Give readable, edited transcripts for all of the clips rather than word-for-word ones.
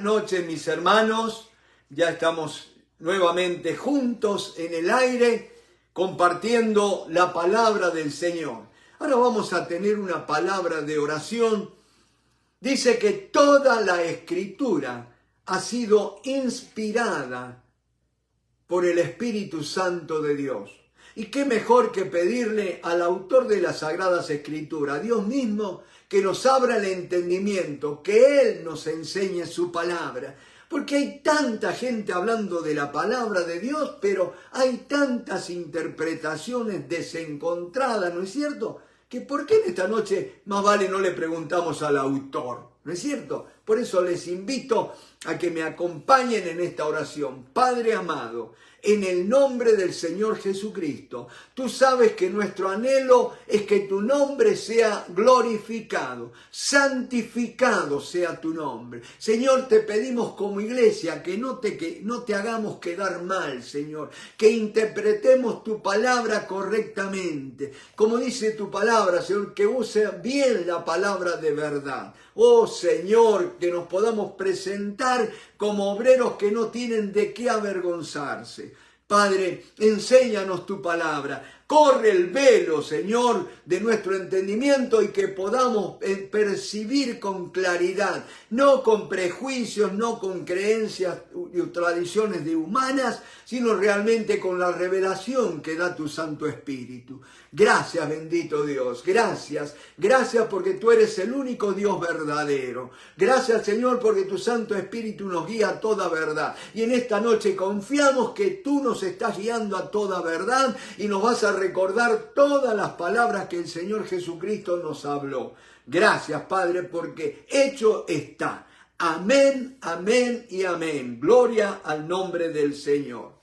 Noches, mis hermanos, ya estamos nuevamente juntos en el aire compartiendo la palabra del Señor. Ahora vamos a tener una palabra de oración. Dice que toda la Escritura ha sido inspirada por el Espíritu Santo de Dios. Y qué mejor que pedirle al autor de las Sagradas Escrituras, a Dios mismo, que nos abra el entendimiento, que Él nos enseñe su palabra. Porque hay tanta gente hablando de la palabra de Dios, pero hay tantas interpretaciones desencontradas, ¿no es cierto? Que ¿por qué en esta noche más vale no le preguntamos al autor? ¿No es cierto? Por eso les invito a que me acompañen en esta oración. Padre amado, en el nombre del Señor Jesucristo, tú sabes que nuestro anhelo es que tu nombre sea glorificado, santificado sea tu nombre. Señor, te pedimos como iglesia que no te hagamos quedar mal, Señor, que interpretemos tu palabra correctamente. Como dice tu palabra, Señor, que use bien la palabra de verdad. Oh Señor, que nos podamos presentar como obreros que no tienen de qué avergonzarse. Padre, enséñanos tu palabra. Corre el velo, Señor, de nuestro entendimiento y que podamos percibir con claridad, no con prejuicios, no con creencias y tradiciones de humanas, sino realmente con la revelación que da tu Santo Espíritu. Gracias, bendito Dios, gracias porque tú eres el único Dios verdadero. Gracias, Señor, porque tu Santo Espíritu nos guía a toda verdad. Y en esta noche confiamos que tú nos estás guiando a toda verdad y nos vas a recordar todas las palabras que el Señor Jesucristo nos habló. Gracias, Padre, porque hecho está. Amén, amén y amén. Gloria al nombre del Señor.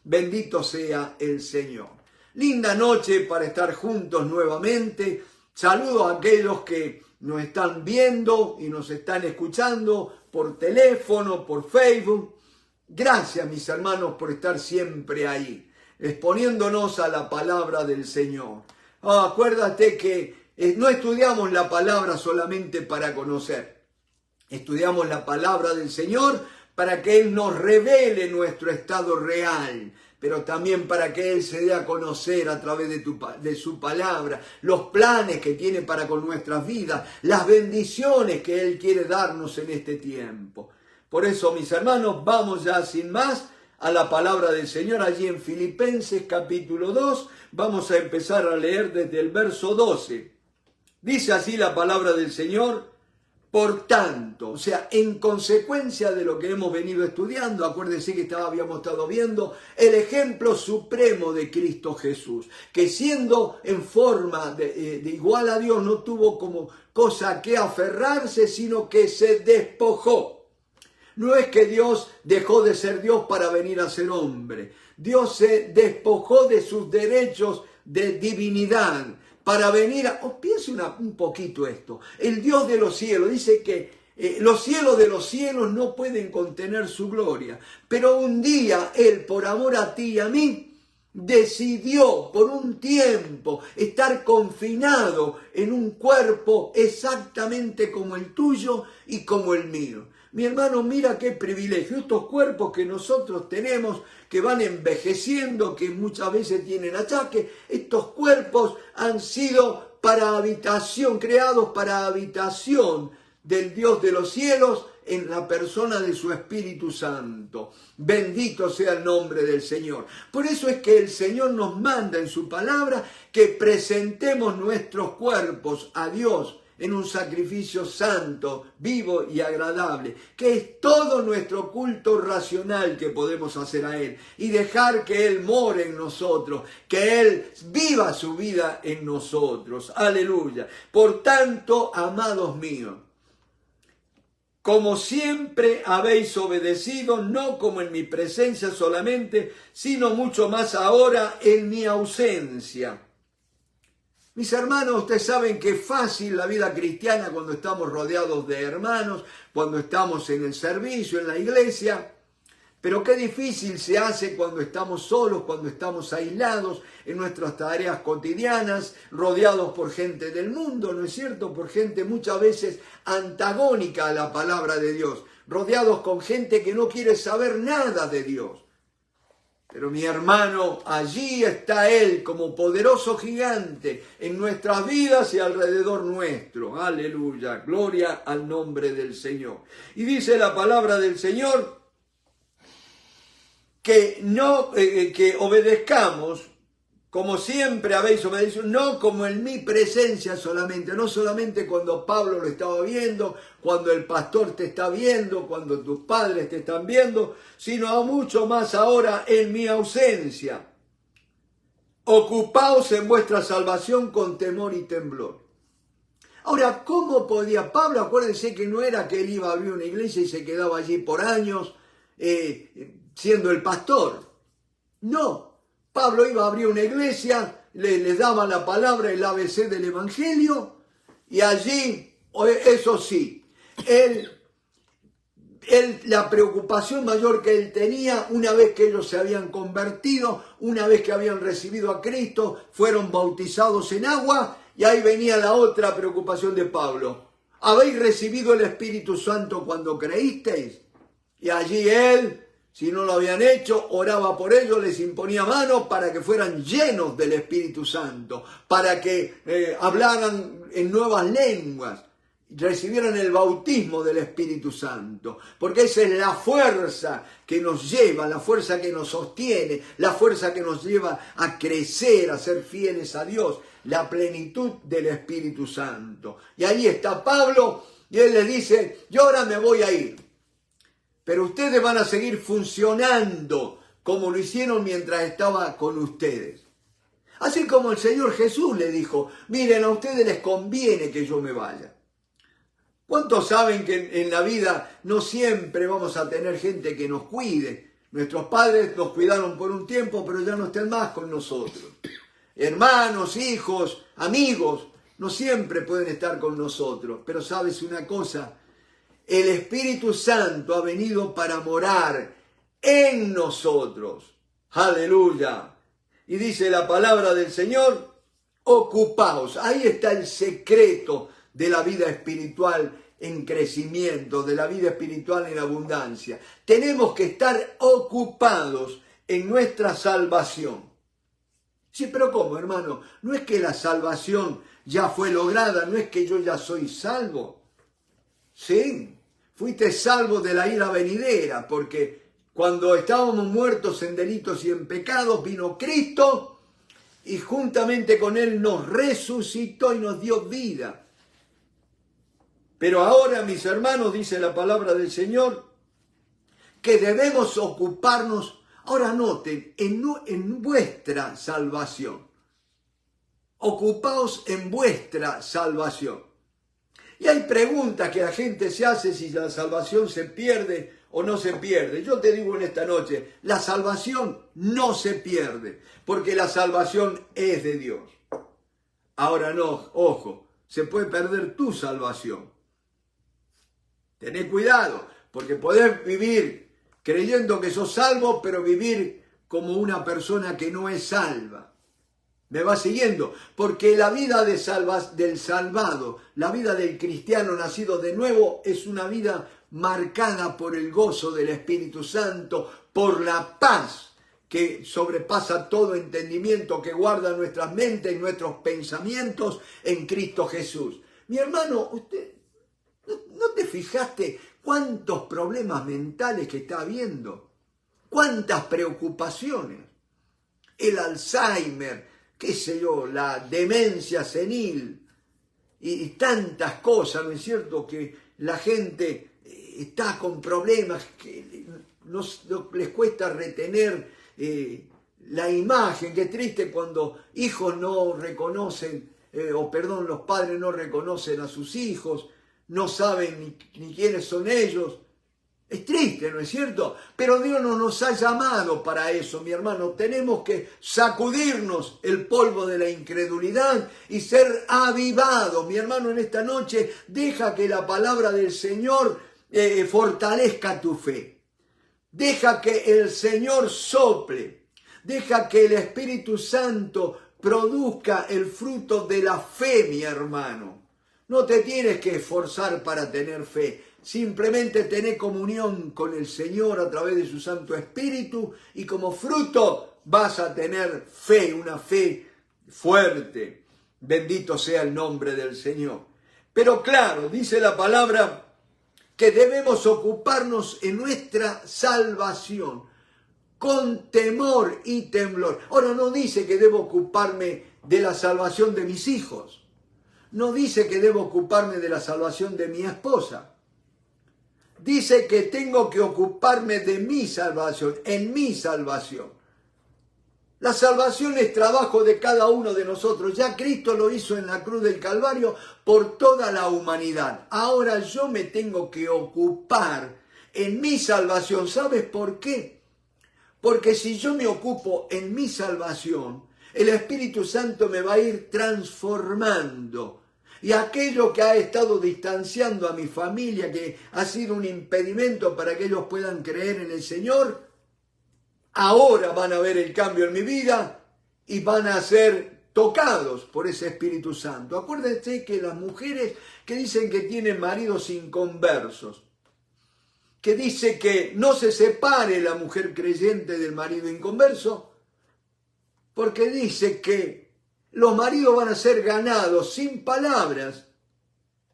Bendito sea el Señor. Linda noche para estar juntos nuevamente. Saludo a aquellos que nos están viendo y nos están escuchando por teléfono, por Facebook. Gracias, mis hermanos, por estar siempre ahí, exponiéndonos a la palabra del Señor. Acuérdate que no estudiamos la palabra solamente para conocer. Estudiamos la palabra del Señor para que Él nos revele nuestro estado real, pero también para que Él se dé a conocer a través de su palabra, los planes que tiene para con nuestras vidas, las bendiciones que Él quiere darnos en este tiempo. Por eso, mis hermanos, vamos ya sin más a la palabra del Señor. Allí en Filipenses capítulo 2, vamos a empezar a leer desde el verso 12. Dice así la palabra del Señor: por tanto, o sea, en consecuencia de lo que hemos venido estudiando, acuérdense que habíamos estado viendo el ejemplo supremo de Cristo Jesús, que siendo en forma de igual a Dios, no tuvo como cosa que aferrarse, sino que se despojó. No es que Dios dejó de ser Dios para venir a ser hombre. Dios se despojó de sus derechos de divinidad para venir a... piense un poquito esto. El Dios de los cielos dice que los cielos de los cielos no pueden contener su gloria. Pero un día Él, por amor a ti y a mí, decidió por un tiempo estar confinado en un cuerpo exactamente como el tuyo y como el mío. Mi hermano, mira qué privilegio. Estos cuerpos que nosotros tenemos, que van envejeciendo, que muchas veces tienen achaque, estos cuerpos han sido para habitación, creados para habitación del Dios de los cielos en la persona de su Espíritu Santo. Bendito sea el nombre del Señor. Por eso es que el Señor nos manda en su palabra que presentemos nuestros cuerpos a Dios en un sacrificio santo, vivo y agradable, que es todo nuestro culto racional que podemos hacer a Él, y dejar que Él more en nosotros, que Él viva su vida en nosotros. Aleluya. Por tanto, amados míos, como siempre habéis obedecido, no como en mi presencia solamente, sino mucho más ahora en mi ausencia. Mis hermanos, ustedes saben que es fácil la vida cristiana cuando estamos rodeados de hermanos, cuando estamos en el servicio, en la iglesia, pero qué difícil se hace cuando estamos solos, cuando estamos aislados en nuestras tareas cotidianas, rodeados por gente del mundo, ¿no es cierto? Por gente muchas veces antagónica a la palabra de Dios. rodeados con gente que no quiere saber nada de Dios. Pero mi hermano, allí está Él como poderoso gigante en nuestras vidas y alrededor nuestro. Aleluya, gloria al nombre del Señor. Y dice la palabra del Señor que obedezcamos como siempre habéis obedecido, no como en mi presencia solamente, no solamente cuando Pablo lo estaba viendo, cuando el pastor te está viendo, cuando tus padres te están viendo, sino a mucho más ahora en mi ausencia. Ocupaos en vuestra salvación con temor y temblor. Ahora, ¿cómo podía Pablo? Acuérdense que no era que él iba a abrir una iglesia y se quedaba allí por años siendo el pastor. No. Pablo iba a abrir una iglesia, les daba la palabra, el ABC del Evangelio, y allí, eso sí, la preocupación mayor que él tenía, una vez que ellos se habían convertido, una vez que habían recibido a Cristo, fueron bautizados en agua, y ahí venía la otra preocupación de Pablo. ¿Habéis recibido el Espíritu Santo cuando creísteis? Y allí él, si no lo habían hecho, oraba por ellos, les imponía manos para que fueran llenos del Espíritu Santo, para que hablaran en nuevas lenguas, recibieran el bautismo del Espíritu Santo, porque esa es la fuerza que nos lleva, la fuerza que nos sostiene, la fuerza que nos lleva a crecer, a ser fieles a Dios, la plenitud del Espíritu Santo. Y ahí está Pablo, y él les dice, yo ahora me voy a ir. Pero ustedes van a seguir funcionando como lo hicieron mientras estaba con ustedes. Así como el Señor Jesús le dijo, miren, a ustedes les conviene que yo me vaya. ¿Cuántos saben que en la vida no siempre vamos a tener gente que nos cuide? Nuestros padres nos cuidaron por un tiempo, pero ya no están más con nosotros. Hermanos, hijos, amigos, no siempre pueden estar con nosotros. Pero ¿sabes una cosa? El Espíritu Santo ha venido para morar en nosotros. Aleluya. Y dice la palabra del Señor, ocupaos. Ahí está el secreto de la vida espiritual en crecimiento, de la vida espiritual en abundancia. Tenemos que estar ocupados en nuestra salvación. Sí, pero ¿cómo, hermano? No es que la salvación ya fue lograda, no es que yo ya soy salvo. Sí. Fuiste salvo de la ira venidera, porque cuando estábamos muertos en delitos y en pecados, vino Cristo y juntamente con Él nos resucitó y nos dio vida. Pero ahora, mis hermanos, dice la palabra del Señor, que debemos ocuparnos, ahora noten, en vuestra salvación. Ocupaos en vuestra salvación. Y hay preguntas que la gente se hace si la salvación se pierde o no se pierde. Yo te digo en esta noche, la salvación no se pierde, porque la salvación es de Dios. Ahora no, ojo, se puede perder tu salvación. Tené cuidado, porque podés vivir creyendo que sos salvo, pero vivir como una persona que no es salva. ¿Me va siguiendo? Porque la vida del salvado, la vida del cristiano nacido de nuevo, es una vida marcada por el gozo del Espíritu Santo, por la paz que sobrepasa todo entendimiento, que guarda nuestras mentes y nuestros pensamientos en Cristo Jesús. Mi hermano, ¿usted no te fijaste cuántos problemas mentales que está habiendo? ¿Cuántas preocupaciones? El Alzheimer, qué sé yo, la demencia senil y tantas cosas, ¿no es cierto? Que la gente está con problemas, que les cuesta retener la imagen. Qué triste cuando hijos no reconocen, los padres no reconocen a sus hijos, no saben ni quiénes son ellos. Es triste, ¿no es cierto? Pero Dios no nos ha llamado para eso, mi hermano. Tenemos que sacudirnos el polvo de la incredulidad y ser avivados. Mi hermano, en esta noche, deja que la palabra del Señor fortalezca tu fe. Deja que el Señor sople. Deja que el Espíritu Santo produzca el fruto de la fe, mi hermano. No te tienes que esforzar para tener fe. Simplemente tener comunión con el Señor a través de su Santo Espíritu y como fruto vas a tener fe, una fe fuerte. Bendito sea el nombre del Señor. Pero claro, dice la palabra que debemos ocuparnos en nuestra salvación con temor y temblor. Ahora no dice que debo ocuparme de la salvación de mis hijos. No dice que debo ocuparme de la salvación de mi esposa. Dice que tengo que ocuparme de mi salvación, en mi salvación. La salvación es trabajo de cada uno de nosotros. Ya Cristo lo hizo en la cruz del Calvario por toda la humanidad. Ahora yo me tengo que ocupar en mi salvación. ¿Sabes por qué? Porque si yo me ocupo en mi salvación, el Espíritu Santo me va a ir transformando. Y aquello que ha estado distanciando a mi familia, que ha sido un impedimento para que ellos puedan creer en el Señor, ahora van a ver el cambio en mi vida y van a ser tocados por ese Espíritu Santo. Acuérdense que las mujeres que dicen que tienen maridos inconversos, que dice que no se separe la mujer creyente del marido inconverso, porque dice que los maridos van a ser ganados sin palabras,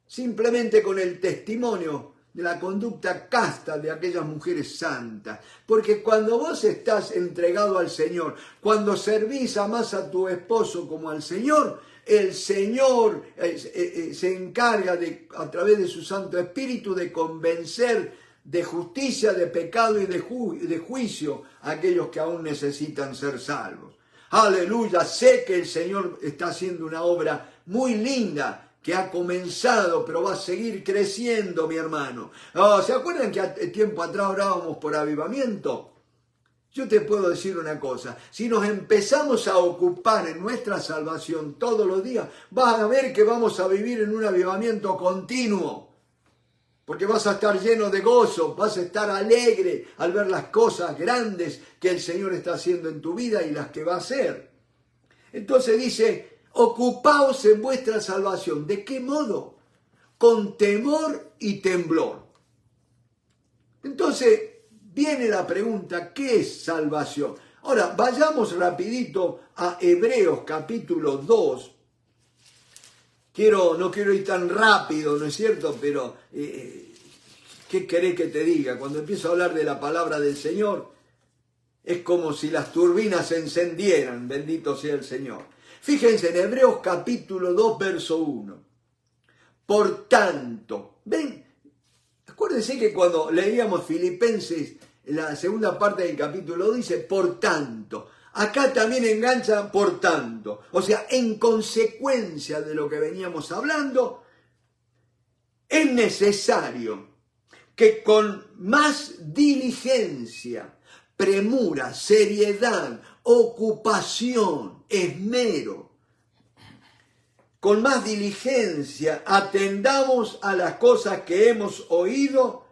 simplemente con el testimonio de la conducta casta de aquellas mujeres santas. Porque cuando vos estás entregado al Señor, cuando servís más a tu esposo como al Señor, el Señor se encarga a través de su Santo Espíritu de convencer de justicia, de pecado y de juicio a aquellos que aún necesitan ser salvos. Aleluya, sé que el Señor está haciendo una obra muy linda que ha comenzado, pero va a seguir creciendo, mi hermano. ¿Se acuerdan que tiempo atrás orábamos por avivamiento? Yo te puedo decir una cosa, si nos empezamos a ocupar en nuestra salvación todos los días, vas a ver que vamos a vivir en un avivamiento continuo. Porque vas a estar lleno de gozo, vas a estar alegre al ver las cosas grandes que el Señor está haciendo en tu vida y las que va a hacer. Entonces dice, ocupaos en vuestra salvación. ¿De qué modo? Con temor y temblor. Entonces viene la pregunta, ¿qué es salvación? Ahora, vayamos rapidito a Hebreos capítulo 2. No quiero ir tan rápido, ¿no es cierto? Pero, ¿qué querés que te diga? Cuando empiezo a hablar de la palabra del Señor, es como si las turbinas se encendieran, bendito sea el Señor. Fíjense en Hebreos capítulo 2, verso 1. Por tanto, ven, acuérdense que cuando leíamos Filipenses, la segunda parte del capítulo dice, por tanto. Acá también engancha por tanto. O sea, en consecuencia de lo que veníamos hablando, es necesario que con más diligencia, premura, seriedad, ocupación, esmero, con más diligencia atendamos a las cosas que hemos oído,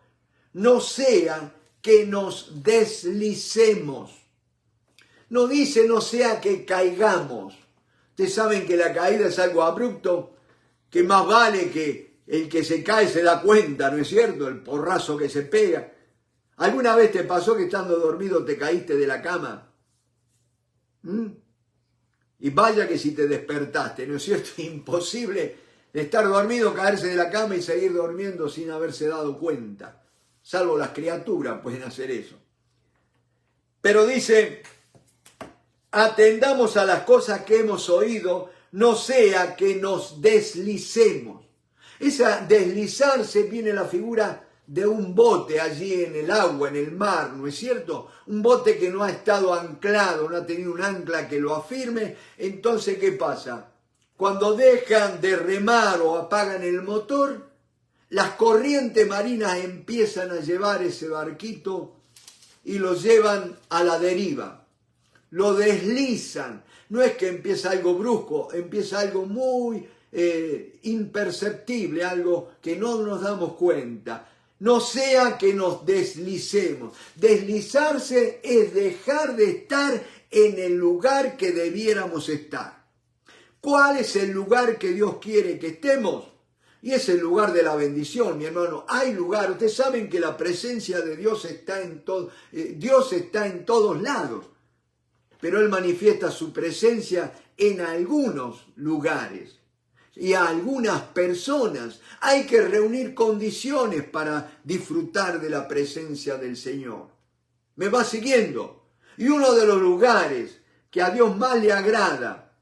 no sea que nos deslicemos. No dice no sea que caigamos. Ustedes saben que la caída es algo abrupto, que más vale que el que se cae se da cuenta, ¿no es cierto? El porrazo que se pega. ¿Alguna vez te pasó que estando dormido te caíste de la cama? Y vaya que si te despertaste, ¿no es cierto? Imposible estar dormido, caerse de la cama y seguir durmiendo sin haberse dado cuenta. Salvo las criaturas pueden hacer eso. Pero dice, atendamos a las cosas que hemos oído, no sea que nos deslicemos. Esa deslizarse viene la figura de un bote allí en el agua, en el mar, ¿no es cierto? Un bote que no ha estado anclado, no ha tenido un ancla que lo afirme. Entonces, ¿qué pasa? Cuando dejan de remar o apagan el motor, las corrientes marinas empiezan a llevar ese barquito y lo llevan a la deriva. Lo deslizan. No es que empieza algo brusco, empieza algo muy imperceptible, algo que no nos damos cuenta. No sea que nos deslicemos. Deslizarse es dejar de estar en el lugar que debiéramos estar. ¿Cuál es el lugar que Dios quiere que estemos? Y es el lugar de la bendición, mi hermano. Hay lugar, ustedes saben que la presencia de Dios está en todo, Dios está en todos lados, pero Él manifiesta su presencia en algunos lugares y a algunas personas. Hay que reunir condiciones para disfrutar de la presencia del Señor. ¿Me va siguiendo? Y uno de los lugares que a Dios más le agrada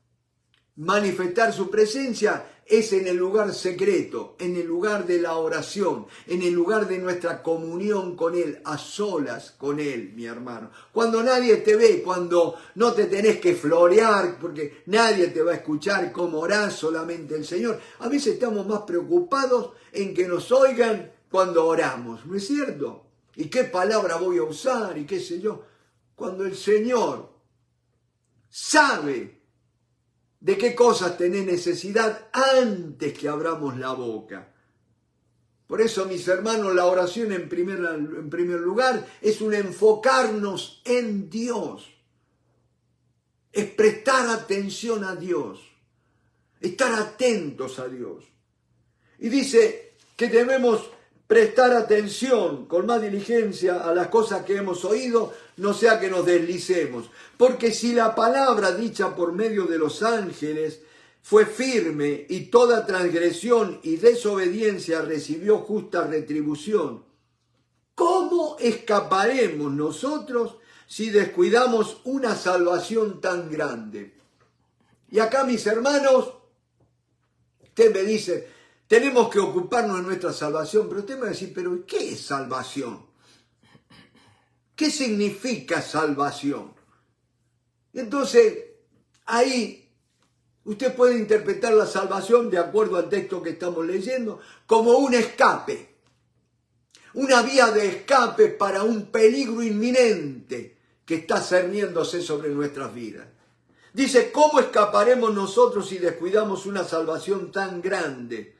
manifestar su presencia es en el lugar secreto, en el lugar de la oración, en el lugar de nuestra comunión con Él, a solas con Él, mi hermano. Cuando nadie te ve, cuando no te tenés que florear, porque nadie te va a escuchar cómo orás, solamente el Señor. A veces estamos más preocupados en que nos oigan cuando oramos, ¿no es cierto? ¿Y qué palabra voy a usar? Y qué sé yo. Cuando el Señor sabe de qué cosas tenés necesidad antes que abramos la boca. Por eso, mis hermanos, la oración en primer lugar es un enfocarnos en Dios. Es prestar atención a Dios. Estar atentos a Dios. Y dice que debemos prestar atención con más diligencia a las cosas que hemos oído, no sea que nos deslicemos. Porque si la palabra dicha por medio de los ángeles fue firme y toda transgresión y desobediencia recibió justa retribución, ¿cómo escaparemos nosotros si descuidamos una salvación tan grande? Y acá, mis hermanos, usted me dice, tenemos que ocuparnos de nuestra salvación, pero usted me va a decir, ¿pero qué es salvación? ¿Qué significa salvación? Entonces, ahí usted puede interpretar la salvación, de acuerdo al texto que estamos leyendo, como un escape, una vía de escape para un peligro inminente que está cerniéndose sobre nuestras vidas. Dice, ¿cómo escaparemos nosotros si descuidamos una salvación tan grande?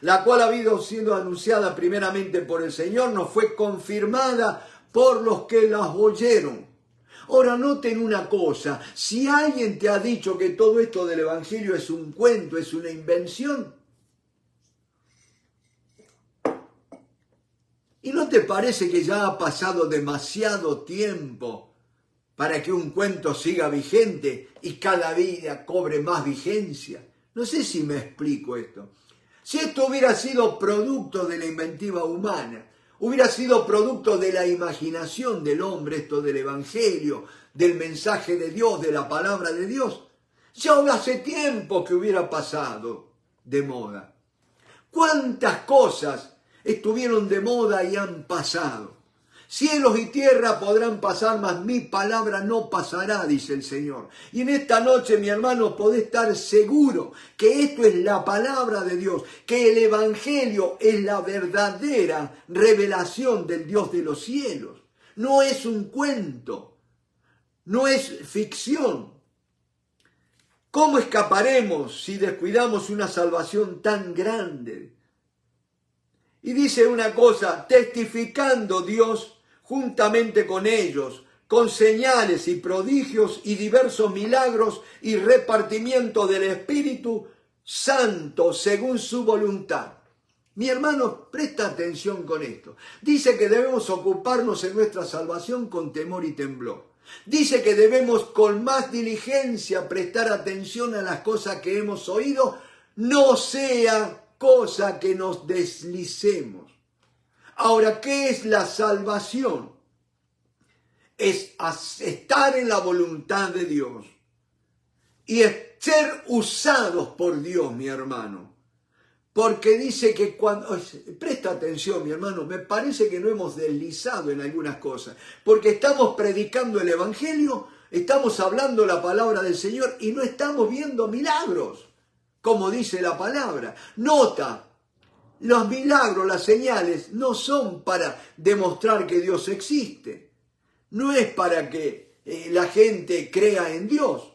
La cual, habido sido anunciada primeramente por el Señor, nos fue confirmada por los que las oyeron. Ahora, noten una cosa, si alguien te ha dicho que todo esto del Evangelio es un cuento, es una invención, ¿y no te parece que ya ha pasado demasiado tiempo para que un cuento siga vigente y cada día cobre más vigencia? No sé si me explico esto. Si esto hubiera sido producto de la inventiva humana, hubiera sido producto de la imaginación del hombre, esto del Evangelio, del mensaje de Dios, de la palabra de Dios, ya hace tiempo que hubiera pasado de moda. ¿Cuántas cosas estuvieron de moda y han pasado? Cielos y tierra podrán pasar, mas mi palabra no pasará, dice el Señor. Y en esta noche, mi hermano, podés estar seguro que esto es la palabra de Dios, que el Evangelio es la verdadera revelación del Dios de los cielos. No es un cuento, no es ficción. ¿Cómo escaparemos si descuidamos una salvación tan grande? Y dice una cosa, testificando Dios juntamente con ellos, con señales y prodigios y diversos milagros y repartimiento del Espíritu Santo según su voluntad. Mi hermano, presta atención con esto. Dice que debemos ocuparnos en nuestra salvación con temor y temblor. Dice que debemos con más diligencia prestar atención a las cosas que hemos oído, no sea cosa que nos deslicemos. Ahora, ¿qué es la salvación? Es estar en la voluntad de Dios y es ser usados por Dios, mi hermano. Porque dice que cuando... Presta atención, mi hermano, me parece que no hemos deslizado en algunas cosas. Porque estamos predicando el Evangelio, estamos hablando la palabra del Señor y no estamos viendo milagros, como dice la palabra. Nota, los milagros, las señales, no son para demostrar que Dios existe. No es para que la gente crea en Dios.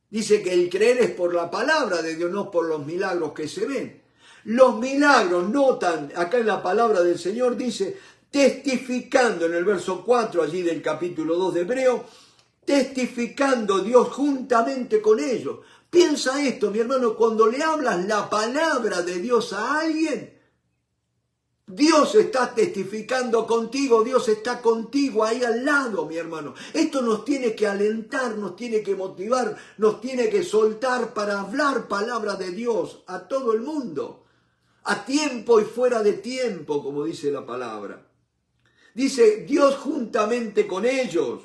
Dice que el creer es por la palabra de Dios, no por los milagros que se ven. Los milagros, notan, acá en la palabra del Señor dice, testificando en el verso 4 allí del capítulo 2 de Hebreo, testificando Dios juntamente con ellos. Piensa esto, mi hermano, cuando le hablas la palabra de Dios a alguien, Dios está testificando contigo, Dios está contigo ahí al lado, mi hermano. Esto nos tiene que alentar, nos tiene que motivar, nos tiene que soltar para hablar palabra de Dios a todo el mundo, a tiempo y fuera de tiempo, como dice la palabra. Dice Dios juntamente con ellos,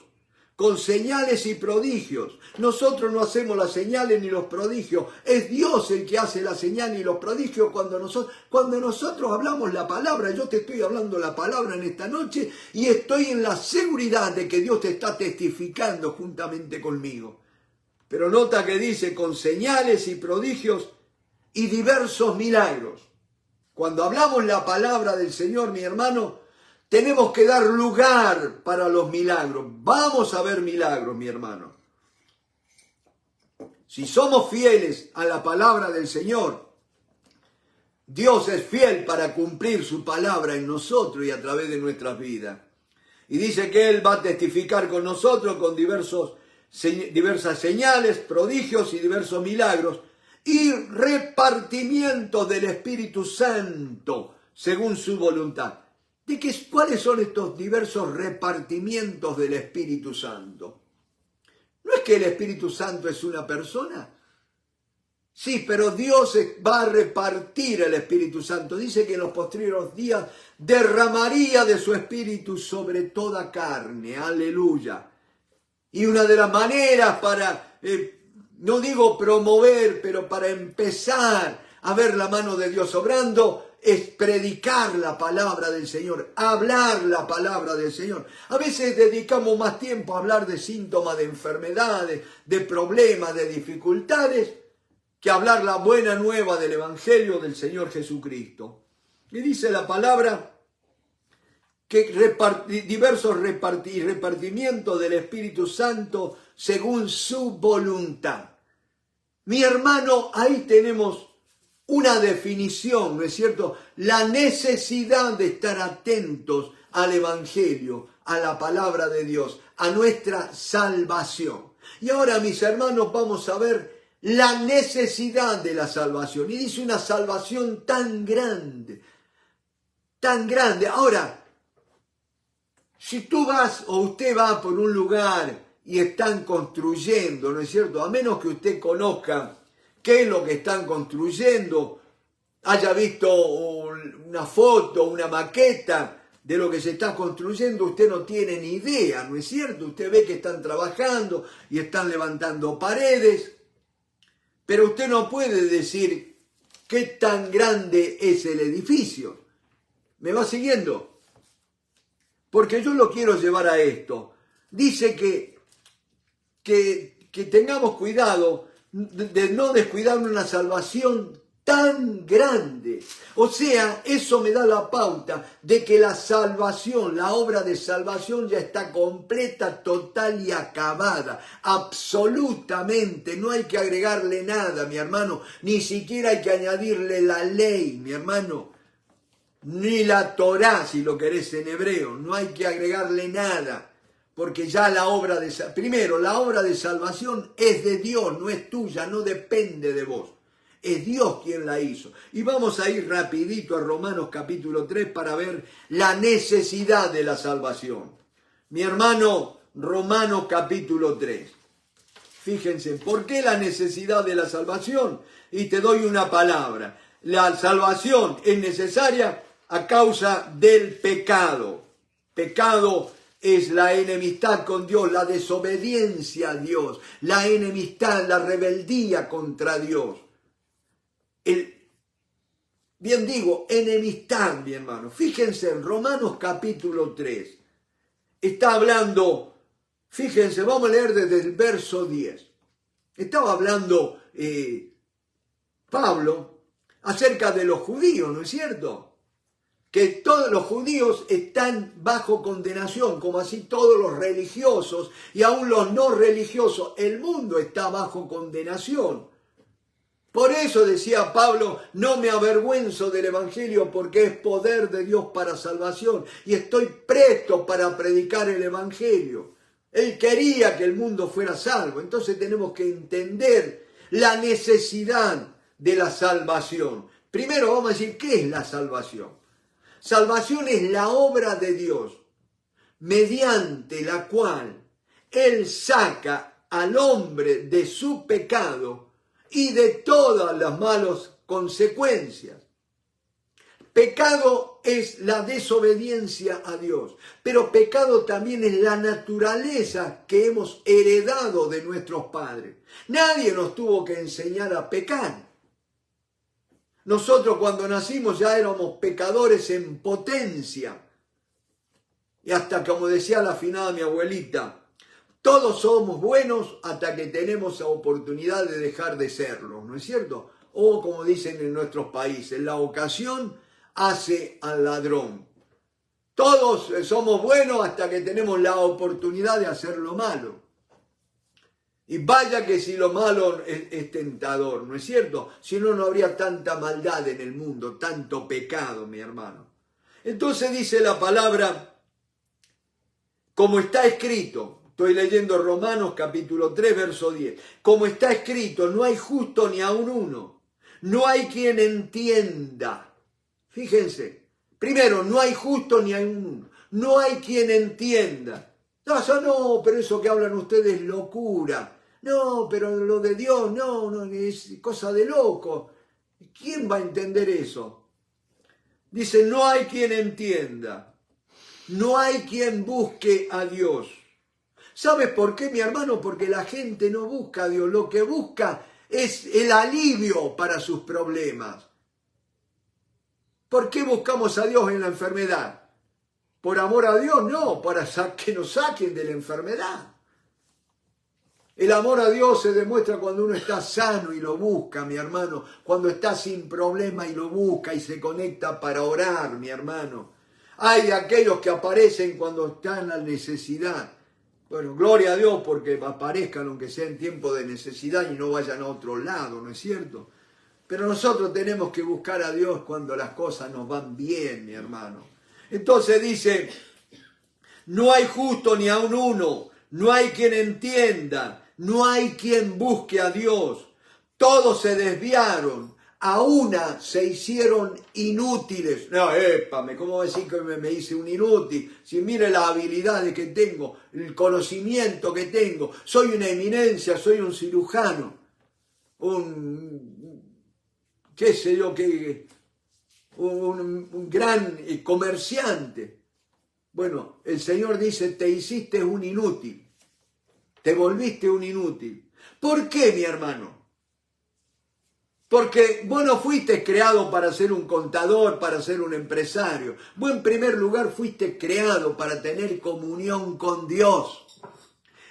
con señales y prodigios. Nosotros no hacemos las señales ni los prodigios. Es Dios el que hace las señales y los prodigios cuando nosotros hablamos la palabra. Yo te estoy hablando la palabra en esta noche y estoy en la seguridad de que Dios te está testificando juntamente conmigo. Pero nota que dice con señales y prodigios y diversos milagros. Cuando hablamos la palabra del Señor, mi hermano, tenemos que dar lugar para los milagros. Vamos a ver milagros, mi hermano. Si somos fieles a la palabra del Señor, Dios es fiel para cumplir su palabra en nosotros y a través de nuestras vidas. Y dice que Él va a testificar con nosotros con diversas señales, prodigios y diversos milagros y repartimientos del Espíritu Santo según su voluntad. ¿Cuáles son estos diversos repartimientos del Espíritu Santo? ¿No es que el Espíritu Santo es una persona? Sí, pero Dios va a repartir el Espíritu Santo. Dice que en los posteriores días derramaría de su Espíritu sobre toda carne. Aleluya. Y una de las maneras para, no digo promover, pero para empezar a ver la mano de Dios obrando, es predicar la palabra del Señor, hablar la palabra del Señor. A veces dedicamos más tiempo a hablar de síntomas, de enfermedades, de problemas, de dificultades, que hablar la buena nueva del Evangelio del Señor Jesucristo. Y dice la palabra que diversos repartimientos del Espíritu Santo según su voluntad. Mi hermano, ahí tenemos una definición, ¿no es cierto? La necesidad de estar atentos al Evangelio, a la palabra de Dios, a nuestra salvación. Y ahora, mis hermanos, vamos a ver la necesidad de la salvación. Y dice una salvación tan grande, tan grande. Ahora, si tú vas o usted va por un lugar y están construyendo, ¿no es cierto? A menos que usted conozca qué es lo que están construyendo, haya visto una foto, una maqueta de lo que se está construyendo, usted no tiene ni idea, ¿no es cierto? Usted ve que están trabajando y están levantando paredes, pero usted no puede decir qué tan grande es el edificio. ¿Me va siguiendo? Porque yo lo quiero llevar a esto. Dice que tengamos cuidado de no descuidar una salvación tan grande. O sea, eso me da la pauta de que la salvación, la obra de salvación ya está completa, total y acabada. Absolutamente, no hay que agregarle nada, mi hermano. Ni siquiera hay que añadirle la ley, mi hermano. Ni la Torá, si lo querés en hebreo. No hay que agregarle nada. Porque ya la obra primero, la obra de salvación es de Dios, no es tuya, no depende de vos. Es Dios quien la hizo. Y vamos a ir rapidito a Romanos capítulo 3 para ver la necesidad de la salvación. Mi hermano, Romanos capítulo 3. Fíjense, ¿por qué la necesidad de la salvación? Y te doy una palabra. La salvación es necesaria a causa del pecado. Pecado es la enemistad con Dios, la desobediencia a Dios, la enemistad, la rebeldía contra Dios. Bien digo, enemistad, mi hermano. Fíjense en Romanos capítulo 3. Está hablando, fíjense, vamos a leer desde el verso 10. Estaba hablando Pablo acerca de los judíos, ¿no es cierto? Que todos los judíos están bajo condenación, como así todos los religiosos y aún los no religiosos. El mundo está bajo condenación. Por eso decía Pablo, no me avergüenzo del Evangelio porque es poder de Dios para salvación y estoy presto para predicar el Evangelio. Él quería que el mundo fuera salvo. Entonces tenemos que entender la necesidad de la salvación. Primero vamos a decir, ¿qué es la salvación? Salvación es la obra de Dios, mediante la cual Él saca al hombre de su pecado y de todas las malas consecuencias. Pecado es la desobediencia a Dios, pero pecado también es la naturaleza que hemos heredado de nuestros padres. Nadie nos tuvo que enseñar a pecar. Nosotros cuando nacimos ya éramos pecadores en potencia. Y hasta, como decía la afinada mi abuelita, todos somos buenos hasta que tenemos la oportunidad de dejar de serlo, ¿no es cierto? O como dicen en nuestros países, la ocasión hace al ladrón. Todos somos buenos hasta que tenemos la oportunidad de hacer lo malo. Y vaya que si lo malo es tentador, ¿no es cierto? Si no, no habría tanta maldad en el mundo, tanto pecado, mi hermano. Entonces dice la palabra, como está escrito, estoy leyendo Romanos capítulo 3, verso 10, como está escrito, no hay justo ni aun uno, no hay quien entienda. Fíjense, primero, no hay justo ni hay uno, no hay quien entienda. No, pero eso que hablan ustedes es locura. No, pero lo de Dios, no, es cosa de loco. ¿Quién va a entender eso? Dice, no hay quien entienda, no hay quien busque a Dios. ¿Sabes por qué, mi hermano? Porque la gente no busca a Dios, lo que busca es el alivio para sus problemas. ¿Por qué buscamos a Dios en la enfermedad? ¿Por amor a Dios? No, para que nos saquen de la enfermedad. El amor a Dios se demuestra cuando uno está sano y lo busca, mi hermano. Cuando está sin problema y lo busca y se conecta para orar, mi hermano. Hay aquellos que aparecen cuando están en la necesidad. Bueno, gloria a Dios porque aparezcan aunque sea en tiempo de necesidad y no vayan a otro lado, ¿no es cierto? Pero nosotros tenemos que buscar a Dios cuando las cosas nos van bien, mi hermano. Entonces dice, no hay justo ni aun uno, no hay quien entienda, no hay quien busque a Dios. Todos se desviaron, a una se hicieron inútiles. No, ¿cómo va a decir que me hice un inútil? Si mire las habilidades que tengo, el conocimiento que tengo, soy una eminencia, soy un cirujano, qué sé yo, un gran comerciante. Bueno, el Señor dice, te hiciste un inútil, te volviste un inútil. ¿Por qué, mi hermano? Porque vos no fuiste creado para ser un contador, para ser un empresario. Vos en primer lugar fuiste creado para tener comunión con Dios.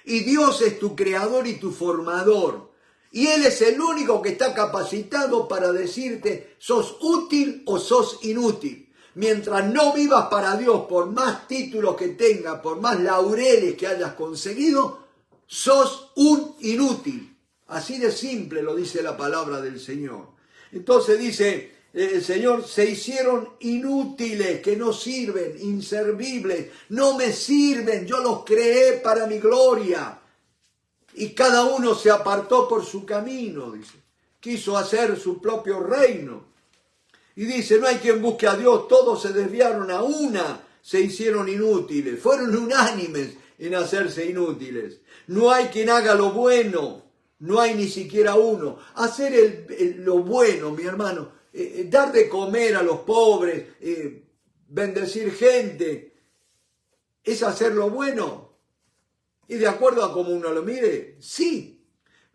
Y Dios es tu creador y tu formador. Y Él es el único que está capacitado para decirte, sos útil o sos inútil. Mientras no vivas para Dios, por más títulos que tengas, por más laureles que hayas conseguido, sos un inútil. Así de simple lo dice la palabra del Señor. Entonces dice el Señor, se hicieron inútiles, que no sirven, inservibles, no me sirven, yo los creé para mi gloria. Y cada uno se apartó por su camino, dice. Quiso hacer su propio reino. Y dice, no hay quien busque a Dios, todos se desviaron a una, se hicieron inútiles, fueron unánimes en hacerse inútiles. No hay quien haga lo bueno, no hay ni siquiera uno. Hacer lo bueno, mi hermano, dar de comer a los pobres, bendecir gente, ¿es hacer lo bueno? Y de acuerdo a cómo uno lo mire, sí.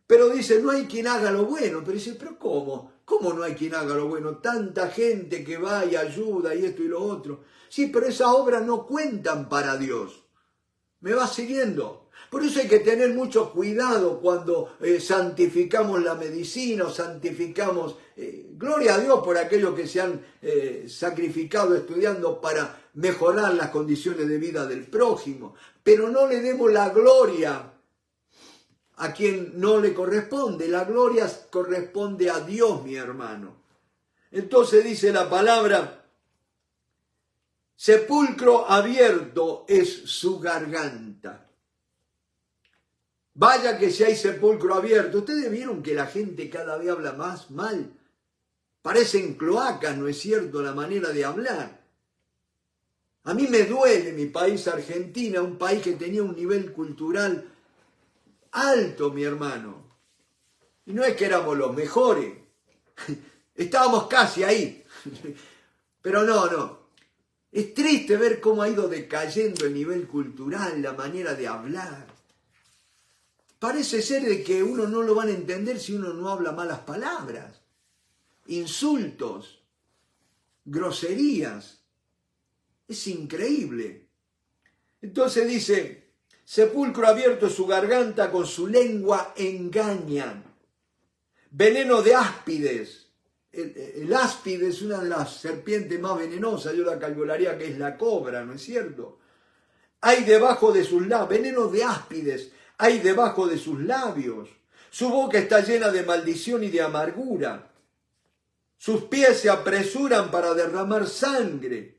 Pero dice, no hay quien haga lo bueno. Pero dice, ¿pero cómo? ¿Cómo no hay quien haga lo bueno? Tanta gente que va y ayuda y esto y lo otro. Sí, pero esas obras no cuentan para Dios. ¿Me va siguiendo? Por eso hay que tener mucho cuidado cuando santificamos la medicina o santificamos... gloria a Dios por aquellos que se han sacrificado estudiando para mejorar las condiciones de vida del prójimo. Pero no le demos la gloria a quien no le corresponde. La gloria corresponde a Dios, mi hermano. Entonces dice la palabra, sepulcro abierto es su garganta. Vaya que si hay sepulcro abierto. Ustedes vieron que la gente cada vez habla más mal. Parecen cloacas, ¿no es cierto?, la manera de hablar. A mí me duele mi país, Argentina, un país que tenía un nivel cultural alto, mi hermano. Y no es que éramos los mejores. Estábamos casi ahí. Pero no. Es triste ver cómo ha ido decayendo el nivel cultural, la manera de hablar. Parece ser de que uno no lo van a entender si uno no habla malas palabras, insultos, groserías. Es increíble. Entonces dice, sepulcro abierto es su garganta, con su lengua engañan. Veneno de áspides. El áspide es una de las serpientes más venenosas, yo la calcularía que es la cobra, ¿no es cierto? Hay debajo de sus labios, veneno de áspides, hay debajo de sus labios. Su boca está llena de maldición y de amargura. Sus pies se apresuran para derramar sangre.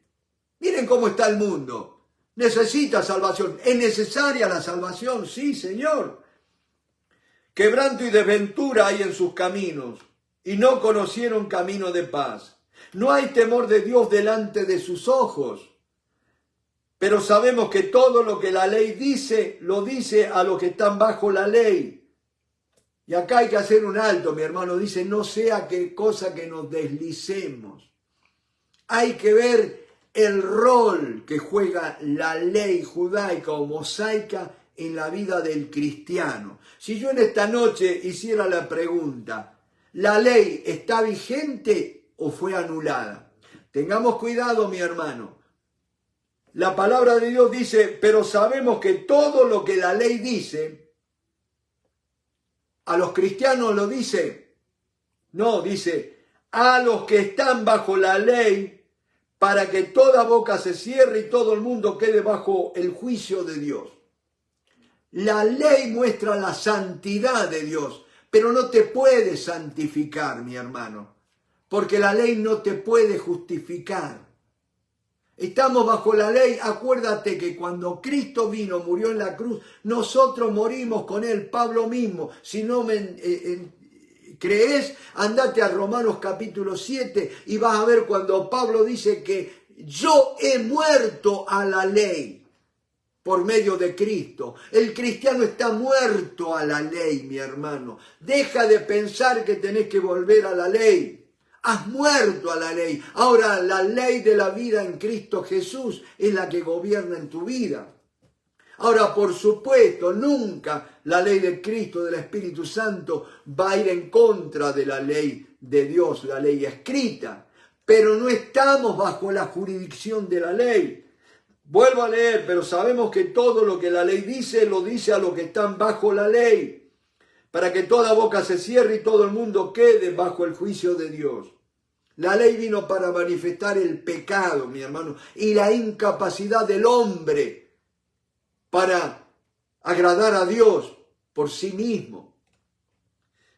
Miren cómo está el mundo. Necesita salvación. ¿Es necesaria la salvación? Sí, Señor. Quebranto y desventura hay en sus caminos, y no conocieron camino de paz. No hay temor de Dios delante de sus ojos. Pero sabemos que todo lo que la ley dice, lo dice a los que están bajo la ley. Y acá hay que hacer un alto, mi hermano. Dice, no sea que cosa que nos deslicemos. Hay que ver el rol que juega la ley judaica o mosaica en la vida del cristiano. Si yo en esta noche hiciera la pregunta, ¿la ley está vigente o fue anulada? Tengamos cuidado, mi hermano. La palabra de Dios dice, pero sabemos que todo lo que la ley dice, a los cristianos lo dice. No, dice, a los que están bajo la ley, para que toda boca se cierre y todo el mundo quede bajo el juicio de Dios. La ley muestra la santidad de Dios, pero no te puede santificar, mi hermano, porque la ley no te puede justificar. Estamos bajo la ley. Acuérdate que cuando Cristo vino, murió en la cruz, nosotros morimos con Él. Pablo mismo, si no me crees, andate a Romanos capítulo 7 y vas a ver cuando Pablo dice que yo he muerto a la ley por medio de Cristo. El cristiano está muerto a la ley, mi hermano. Deja de pensar que tenés que volver a la ley. Has muerto a la ley. Ahora la ley de la vida en Cristo Jesús es la que gobierna en tu vida. Ahora, por supuesto, nunca la ley de Cristo, del Espíritu Santo, va a ir en contra de la ley de Dios, la ley escrita. Pero no estamos bajo la jurisdicción de la ley. Vuelvo a leer, pero sabemos que todo lo que la ley dice, lo dice a los que están bajo la ley, para que toda boca se cierre y todo el mundo quede bajo el juicio de Dios. La ley vino para manifestar el pecado, mi hermano, y la incapacidad del hombre para agradar a Dios por sí mismo.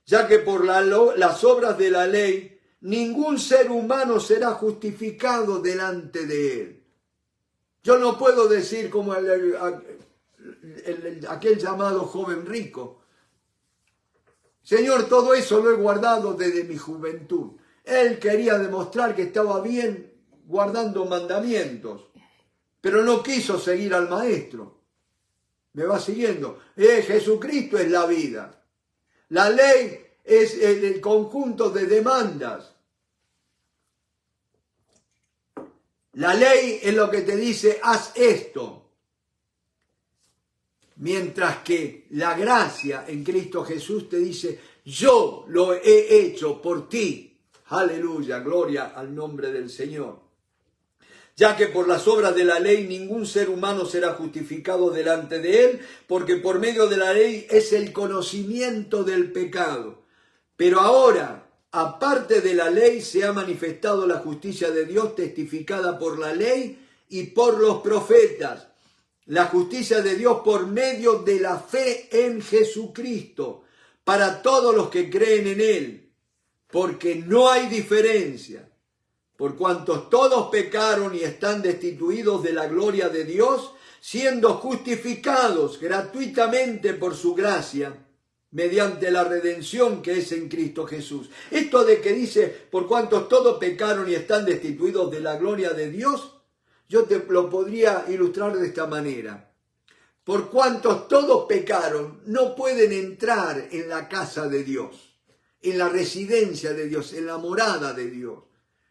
Ya que por las obras de la ley, ningún ser humano será justificado delante de él. Yo no puedo decir como aquel llamado joven rico, Señor, todo eso lo he guardado desde mi juventud. Él quería demostrar que estaba bien guardando mandamientos, pero no quiso seguir al maestro. ¿Me va siguiendo? Jesucristo es la vida. La ley es el conjunto de demandas. La ley es lo que te dice, haz esto. Mientras que la gracia en Cristo Jesús te dice, yo lo he hecho por ti. Aleluya, gloria al nombre del Señor. Ya que por las obras de la ley ningún ser humano será justificado delante de él, porque por medio de la ley es el conocimiento del pecado. Pero ahora, aparte de la ley, se ha manifestado la justicia de Dios testificada por la ley y por los profetas. La justicia de Dios por medio de la fe en Jesucristo, para todos los que creen en Él, porque no hay diferencia, por cuanto todos pecaron y están destituidos de la gloria de Dios, siendo justificados gratuitamente por su gracia, mediante la redención que es en Cristo Jesús. Esto de que dice, por cuantos todos pecaron y están destituidos de la gloria de Dios, yo te lo podría ilustrar de esta manera. Por cuantos todos pecaron, no pueden entrar en la casa de Dios, en la residencia de Dios, en la morada de Dios.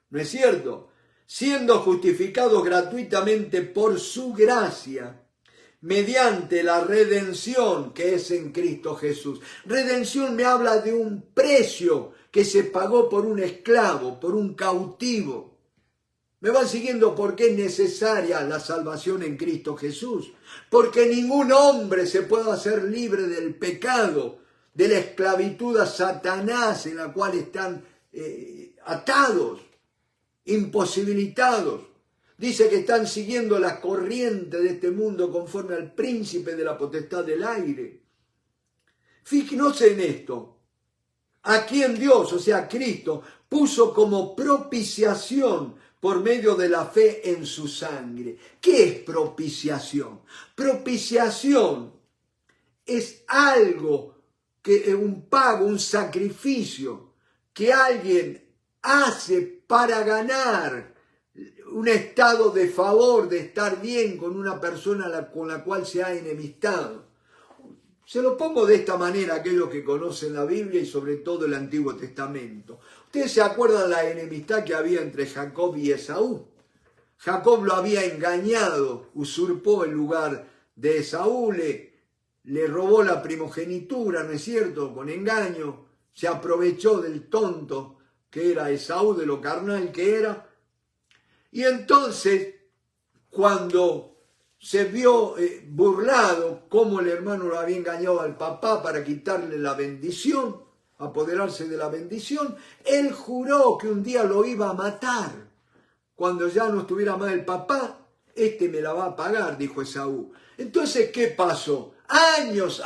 ¿No es cierto? Siendo justificados gratuitamente por su gracia, mediante la redención que es en Cristo Jesús. Redención me habla de un precio que se pagó por un esclavo, por un cautivo. ¿Me van siguiendo por qué es necesaria la salvación en Cristo Jesús? Porque ningún hombre se puede hacer libre del pecado, de la esclavitud a Satanás en la cual están atados, imposibilitados. Dice que están siguiendo la corriente de este mundo conforme al príncipe de la potestad del aire. Fíjense en esto. A quien Dios, o sea, Cristo, puso como propiciación por medio de la fe en su sangre. ¿Qué es propiciación? Propiciación es algo, un pago, un sacrificio que alguien hace para ganar un estado de favor, de estar bien con una persona con la cual se ha enemistado. Se lo pongo de esta manera a aquellos que conocen la Biblia y sobre todo el Antiguo Testamento. Ustedes se acuerdan la enemistad que había entre Jacob y Esaú. Jacob lo había engañado, usurpó el lugar de Esaú, le robó la primogenitura, ¿no es cierto?, con engaño, se aprovechó del tonto que era Esaú, de lo carnal que era. Y entonces, cuando se vio burlado cómo el hermano lo había engañado al papá para quitarle la bendición, apoderarse de la bendición, él juró que un día lo iba a matar. Cuando ya no estuviera más el papá, me la va a pagar, dijo Esaú. Entonces, ¿qué pasó? Años,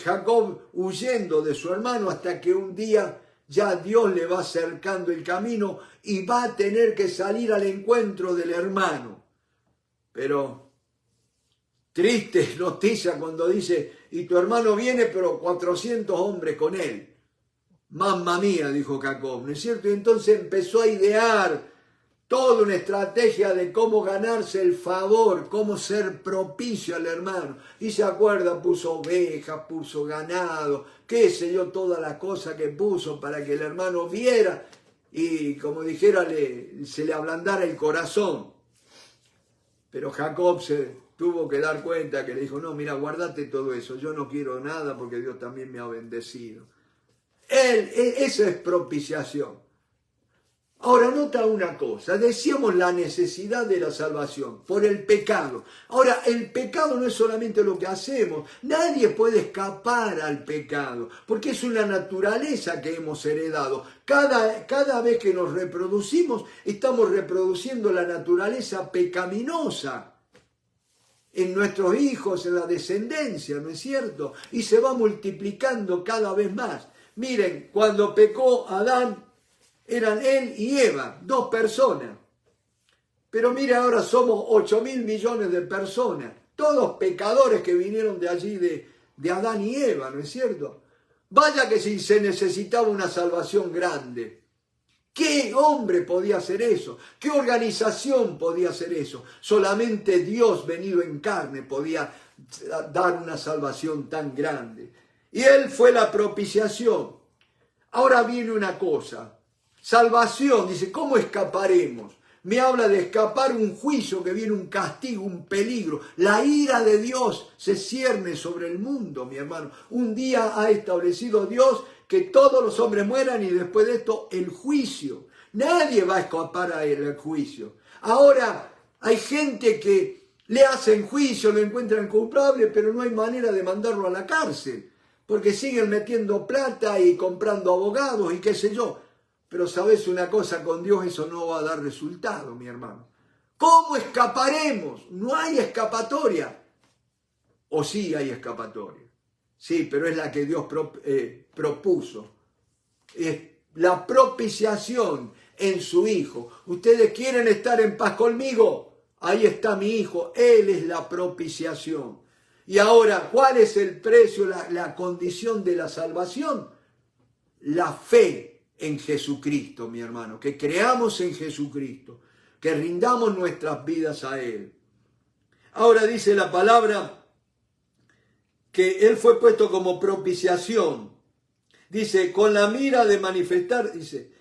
Jacob huyendo de su hermano hasta que un día ya Dios le va acercando el camino y va a tener que salir al encuentro del hermano. Pero triste noticia cuando dice, y tu hermano viene, pero 400 hombres con él. Mamma mía, dijo Jacob, ¿no es cierto? Y entonces empezó a idear toda una estrategia de cómo ganarse el favor, cómo ser propicio al hermano. Y se acuerda, puso ovejas, puso ganado, qué sé yo, todas las cosas que puso para que el hermano viera y, como dijera, se le ablandara el corazón. Pero Jacob se tuvo que dar cuenta, que le dijo, no, mira, guardate todo eso, yo no quiero nada porque Dios también me ha bendecido. Eso es propiciación. Ahora, nota una cosa, decíamos la necesidad de la salvación por el pecado. Ahora, el pecado no es solamente lo que hacemos, nadie puede escapar al pecado, porque es una naturaleza que hemos heredado. Cada vez que nos reproducimos, estamos reproduciendo la naturaleza pecaminosa en nuestros hijos, en la descendencia, ¿no es cierto? Y se va multiplicando cada vez más. Miren, cuando pecó Adán, eran él y Eva, 2 personas. Pero mire, ahora somos 8.000 millones de personas, todos pecadores que vinieron de allí, de Adán y Eva, ¿no es cierto? Vaya que si se necesitaba una salvación grande. ¿Qué hombre podía hacer eso? ¿Qué organización podía hacer eso? Solamente Dios venido en carne podía dar una salvación tan grande. Y Él fue la propiciación. Ahora viene una cosa. Salvación, dice, ¿cómo escaparemos? Me habla de escapar un juicio que viene, un castigo, un peligro. La ira de Dios se cierne sobre el mundo, mi hermano. Un día ha establecido Dios que todos los hombres mueran y después de esto el juicio. Nadie va a escapar a él, el juicio. Ahora hay gente que le hacen juicio, lo encuentran culpable, pero no hay manera de mandarlo a la cárcel, porque siguen metiendo plata y comprando abogados y qué sé yo. Pero sabes una cosa, con Dios eso no va a dar resultado, mi hermano. ¿Cómo escaparemos? No hay escapatoria. ¿O sí hay escapatoria? Sí, pero es la que Dios propuso. Es la propiciación en su Hijo. ¿Ustedes quieren estar en paz conmigo? Ahí está mi Hijo, Él es la propiciación. Y ahora, ¿cuál es el precio, la condición de la salvación? La fe en Jesucristo, mi hermano, que creamos en Jesucristo, que rindamos nuestras vidas a Él. Ahora dice la palabra que Él fue puesto como propiciación. Dice, con la mira de manifestar, dice,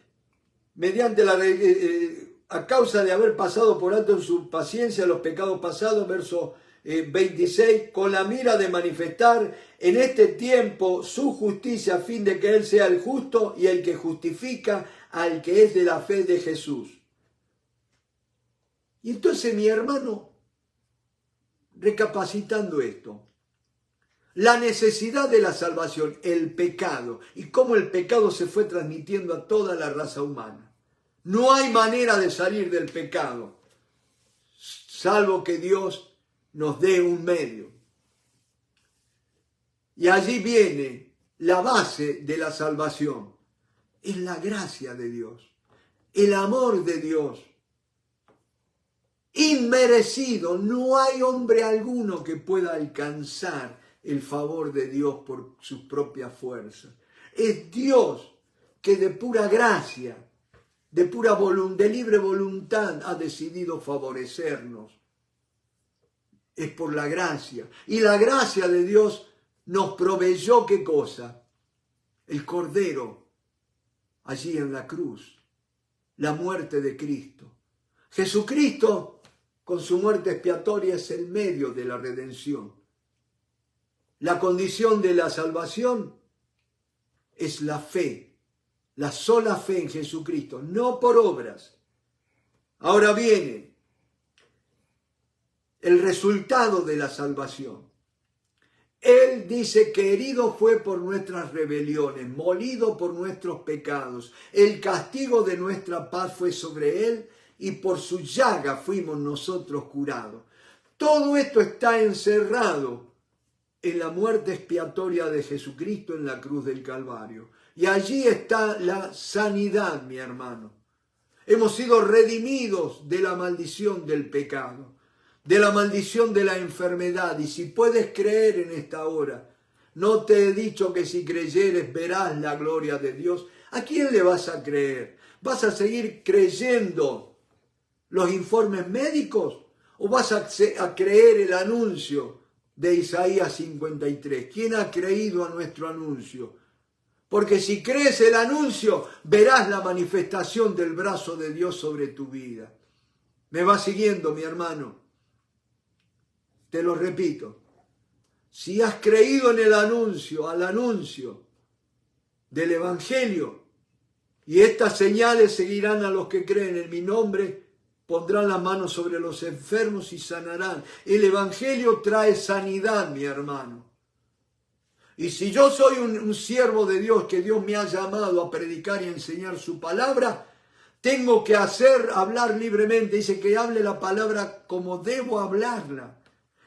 mediante a causa de haber pasado por alto en su paciencia los pecados pasados, verso 26, con la mira de manifestar en este tiempo su justicia, a fin de que Él sea el justo y el que justifica al que es de la fe de Jesús. Y entonces, mi hermano, recapacitando esto, la necesidad de la salvación, el pecado, y cómo el pecado se fue transmitiendo a toda la raza humana. No hay manera de salir del pecado, salvo que Dios nos dé un medio. Y allí viene la base de la salvación. Es la gracia de Dios, el amor de Dios. Inmerecido, no hay hombre alguno que pueda alcanzar el favor de Dios por sus propias fuerzas. Es Dios que de pura gracia, de libre voluntad ha decidido favorecernos. Es por la gracia. Y la gracia de Dios nos proveyó, ¿qué cosa? El Cordero, allí en la cruz, la muerte de Cristo. Jesucristo, con su muerte expiatoria, es el medio de la redención. La condición de la salvación es la fe, la sola fe en Jesucristo, no por obras. Ahora viene el resultado de la salvación. Él dice que herido fue por nuestras rebeliones, molido por nuestros pecados. El castigo de nuestra paz fue sobre Él y por su llaga fuimos nosotros curados. Todo esto está encerrado en la muerte expiatoria de Jesucristo en la cruz del Calvario. Y allí está la sanidad, mi hermano. Hemos sido redimidos de la maldición del pecado, de la maldición de la enfermedad. Y si puedes creer en esta hora, no te he dicho que si creyeres verás la gloria de Dios. ¿A quién le vas a creer? ¿Vas a seguir creyendo los informes médicos o vas a creer el anuncio de Isaías 53? ¿Quién ha creído a nuestro anuncio? Porque si crees el anuncio, verás la manifestación del brazo de Dios sobre tu vida. ¿Me vas siguiendo, mi hermano? Te lo repito. Si has creído en el anuncio, al anuncio del Evangelio, y estas señales seguirán a los que creen en mi nombre, pondrán las manos sobre los enfermos y sanarán. El Evangelio trae sanidad, mi hermano. Y si yo soy un siervo de Dios, que Dios me ha llamado a predicar y a enseñar su palabra, tengo que hablar libremente. Dice que hable la palabra como debo hablarla.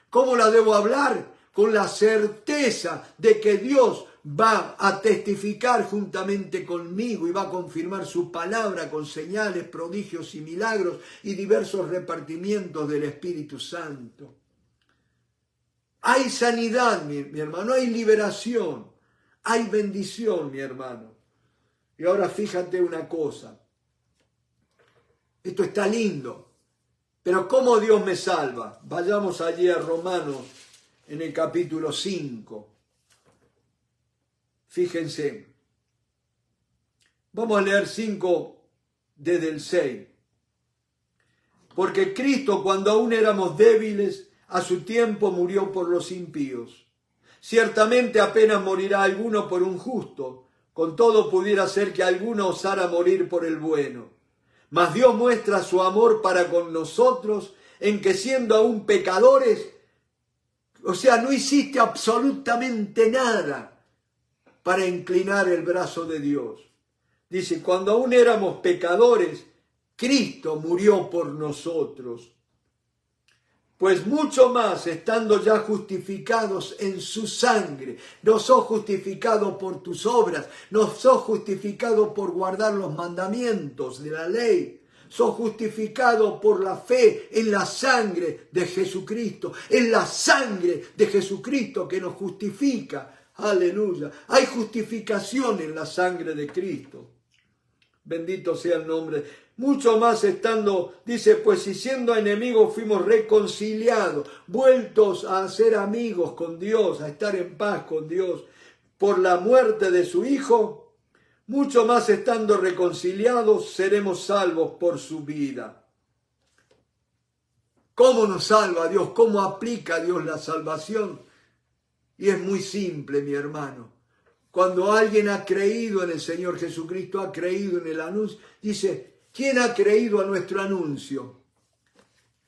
¿Cómo la debo hablar? Con la certeza de que Dios va a testificar juntamente conmigo y va a confirmar su palabra con señales, prodigios y milagros y diversos repartimientos del Espíritu Santo. Hay sanidad, mi hermano, hay liberación, hay bendición, mi hermano. Y ahora fíjate una cosa, esto está lindo, pero ¿cómo Dios me salva? Vayamos allí a Romanos en el capítulo 5. Fíjense, vamos a leer 5 desde el 6. Porque Cristo, cuando aún éramos débiles, a su tiempo murió por los impíos. Ciertamente apenas morirá alguno por un justo, con todo pudiera ser que alguno osara morir por el bueno. Mas Dios muestra su amor para con nosotros en que siendo aún pecadores, o sea, no hiciste absolutamente nada para inclinar el brazo de Dios. Dice, cuando aún éramos pecadores, Cristo murió por nosotros. Pues mucho más, estando ya justificados en su sangre, no sos justificado por tus obras, no sos justificado por guardar los mandamientos de la ley, sos justificado por la fe en la sangre de Jesucristo, en la sangre de Jesucristo que nos justifica. Aleluya. Hay justificación en la sangre de Cristo. Bendito sea el nombre. Mucho más estando, dice, pues si siendo enemigos fuimos reconciliados, vueltos a ser amigos con Dios, a estar en paz con Dios, por la muerte de su Hijo, mucho más estando reconciliados seremos salvos por su vida. ¿Cómo nos salva Dios? ¿Cómo aplica Dios la salvación? Y es muy simple, mi hermano. Cuando alguien ha creído en el Señor Jesucristo, ha creído en el anuncio, dice, ¿quién ha creído a nuestro anuncio?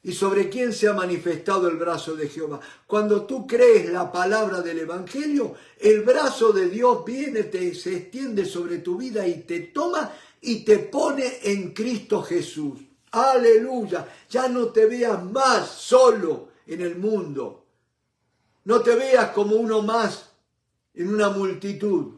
¿Y sobre quién se ha manifestado el brazo de Jehová? Cuando tú crees la palabra del Evangelio, el brazo de Dios viene, se extiende sobre tu vida y te toma y te pone en Cristo Jesús. Aleluya. Ya no te veas más solo en el mundo. No te veas como uno más en una multitud.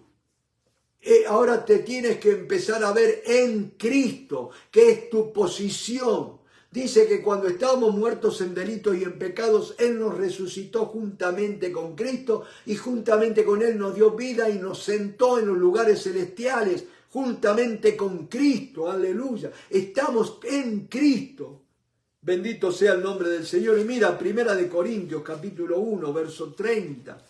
Ahora te tienes que empezar a ver en Cristo, que es tu posición. Dice que cuando estábamos muertos en delitos y en pecados, Él nos resucitó juntamente con Cristo y juntamente con Él nos dio vida y nos sentó en los lugares celestiales, juntamente con Cristo. Aleluya. Estamos en Cristo. Bendito sea el nombre del Señor. Y mira, 1 Corintios capítulo 1, verso 30.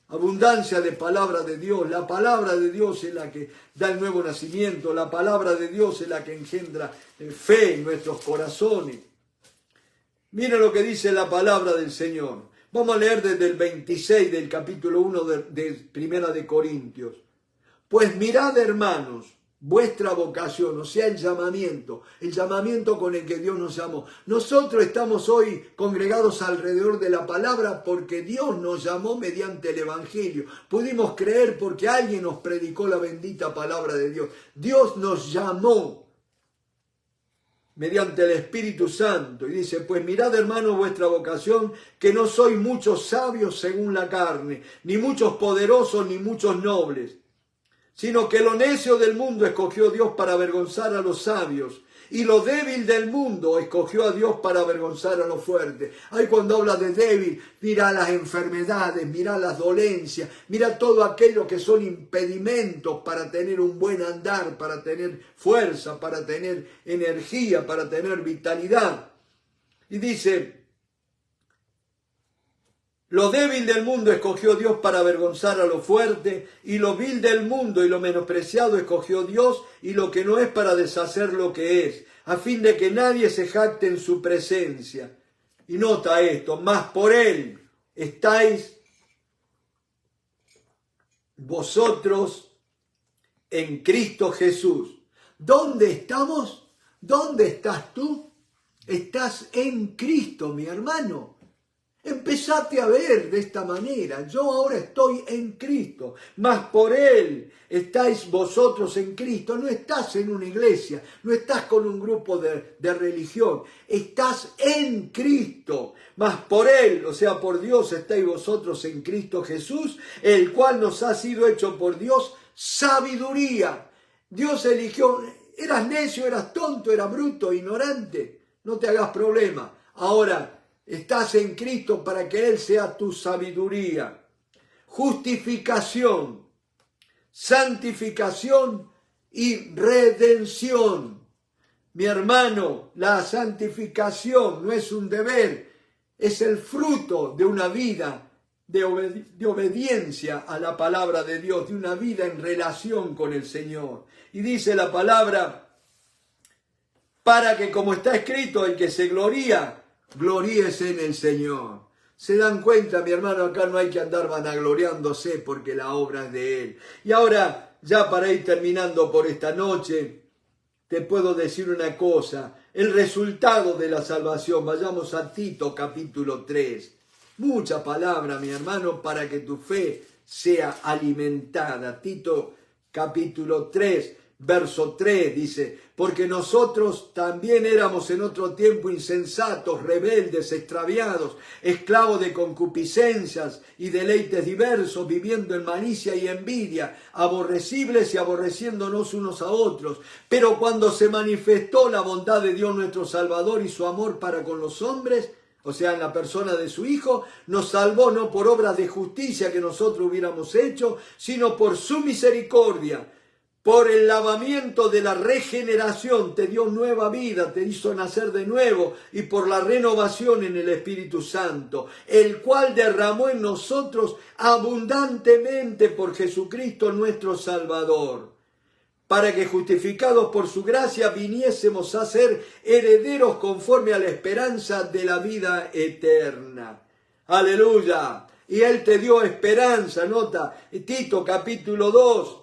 Abundancia de palabra de Dios. La palabra de Dios es la que da el nuevo nacimiento. La palabra de Dios es la que engendra fe en nuestros corazones. Mira lo que dice la palabra del Señor. Vamos a leer desde el 26 del capítulo 1 de 1 Corintios. Pues mirad, hermanos, vuestra vocación, o sea, el llamamiento con el que Dios nos llamó. Nosotros estamos hoy congregados alrededor de la palabra porque Dios nos llamó mediante el Evangelio. Pudimos creer porque alguien nos predicó la bendita palabra de Dios. Dios nos llamó mediante el Espíritu Santo. Y dice, pues mirad, hermanos, vuestra vocación, que no sois muchos sabios según la carne, ni muchos poderosos, ni muchos nobles, sino que lo necio del mundo escogió Dios para avergonzar a los sabios, y lo débil del mundo escogió a Dios para avergonzar a los fuertes. Ay, cuando habla de débil, mira las enfermedades, mira las dolencias, mira todo aquello que son impedimentos para tener un buen andar, para tener fuerza, para tener energía, para tener vitalidad. Y dice, lo débil del mundo escogió Dios para avergonzar a lo fuerte, y lo vil del mundo y lo menospreciado escogió Dios, y lo que no es para deshacer lo que es, a fin de que nadie se jacte en su presencia. Y nota esto, mas por Él estáis vosotros en Cristo Jesús. ¿Dónde estamos? ¿Dónde estás tú? Estás en Cristo, mi hermano. Empezate a ver de esta manera. Yo ahora estoy en Cristo, mas por Él estáis vosotros en Cristo. No estás en una iglesia, no estás con un grupo de religión. Estás en Cristo, mas por Él, o sea, por Dios estáis vosotros en Cristo Jesús, el cual nos ha sido hecho por Dios sabiduría. Dios eligió, eras necio, eras tonto, eras bruto, ignorante. No te hagas problema. Ahora, estás en Cristo para que Él sea tu sabiduría, justificación, santificación y redención. Mi hermano, la santificación no es un deber, es el fruto de una vida de obediencia a la palabra de Dios, de una vida en relación con el Señor. Y dice la palabra, para que como está escrito, el que se gloríese en el Señor. ¿Se dan cuenta, mi hermano? Acá no hay que andar vanagloriándose porque la obra es de Él. Y ahora, ya para ir terminando por esta noche, te puedo decir una cosa. El resultado de la salvación, vayamos a Tito capítulo 3. Mucha palabra, mi hermano, para que tu fe sea alimentada. Tito capítulo 3, verso 3 dice, porque nosotros también éramos en otro tiempo insensatos, rebeldes, extraviados, esclavos de concupiscencias y deleites diversos, viviendo en malicia y envidia, aborrecibles y aborreciéndonos unos a otros. Pero cuando se manifestó la bondad de Dios nuestro Salvador y su amor para con los hombres, o sea, en la persona de su Hijo, nos salvó no por obras de justicia que nosotros hubiéramos hecho, sino por su misericordia. Por el lavamiento de la regeneración te dio nueva vida, te hizo nacer de nuevo, y por la renovación en el Espíritu Santo, el cual derramó en nosotros abundantemente por Jesucristo nuestro Salvador, para que justificados por su gracia viniésemos a ser herederos conforme a la esperanza de la vida eterna. Aleluya. Y Él te dio esperanza, nota, Tito capítulo 2.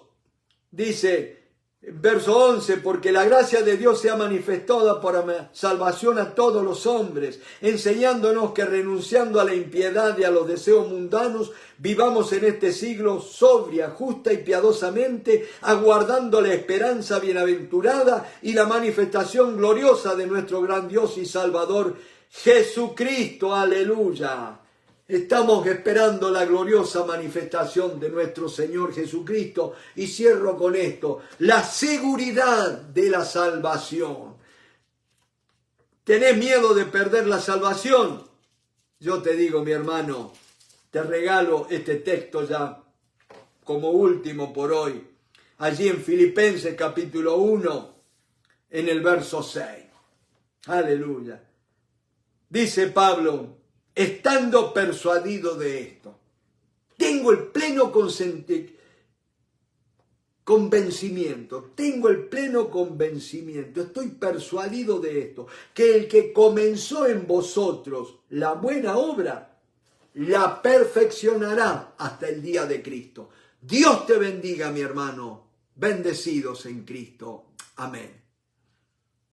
Dice, verso 11, porque la gracia de Dios sea manifestada para salvación a todos los hombres, enseñándonos que renunciando a la impiedad y a los deseos mundanos, vivamos en este siglo sobria, justa y piadosamente, aguardando la esperanza bienaventurada y la manifestación gloriosa de nuestro gran Dios y Salvador, Jesucristo. Aleluya. Estamos esperando la gloriosa manifestación de nuestro Señor Jesucristo. Y cierro con esto, la seguridad de la salvación. ¿Tenés miedo de perder la salvación? Yo te digo, mi hermano, te regalo este texto ya como último por hoy. Allí en Filipenses capítulo 1, en el verso 6. Aleluya. Dice Pablo, estando persuadido de esto, tengo el pleno convencimiento, estoy persuadido de esto, que el que comenzó en vosotros la buena obra, la perfeccionará hasta el día de Cristo. Dios te bendiga, mi hermano, bendecidos en Cristo. Amén.